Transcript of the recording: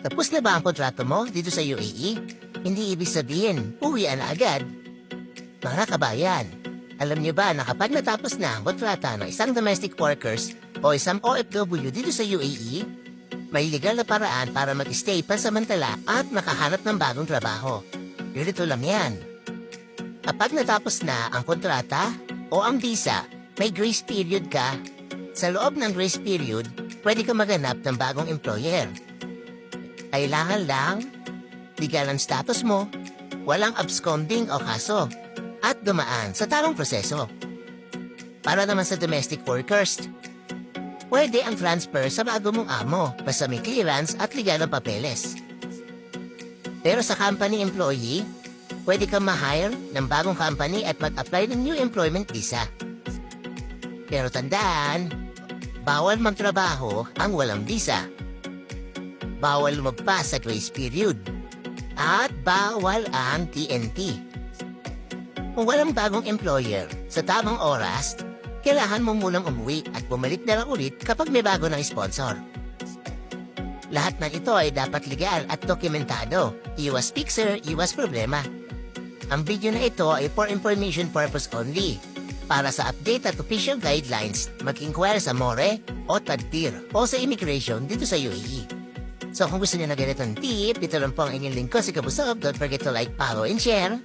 Tapos na ba ang kontrato mo dito sa UAE? Hindi ibig sabihin, uwian na agad. Mga kabayan, alam niyo ba na kapag natapos na ang kontrata ng isang domestic workers o isang OFW dito sa UAE, may legal na paraan para mag-stay pansamantala at makahanap ng bagong trabaho. Ganito lang yan. Kapag natapos na ang kontrata o ang visa, may grace period ka. Sa loob ng grace period, pwede ka maghanap ng bagong employer. Kailangan lang, legal ang status mo, walang absconding o kaso, at dumaan sa tamang proseso. Para naman sa domestic workers, pwede ang transfer sa bago mong amo basta may clearance at legal na papeles. Pero sa company employee, pwede kang ma-hire ng bagong company at mag-apply ng new employment visa. Pero tandaan, bawal magtrabaho ang walang visa. Bawal lumagpas sa grace period. At bawal ang TNT. Kung walang bagong employer sa tamang oras, kailangan mo munang umuwi at bumalik na lang ulit kapag may bago ng sponsor. Lahat ng ito ay dapat legal at dokumentado. Iwas fixer, iwas problema. Ang video na ito ay for information purpose only. Para sa update at official guidelines, mag-inquire sa MORE o TADPIR o sa immigration dito sa UAE. So kung gusto niyo na ganitong tip, ito lang po ang inyong lingkod si Kabusog. Don't forget to like, follow, and share.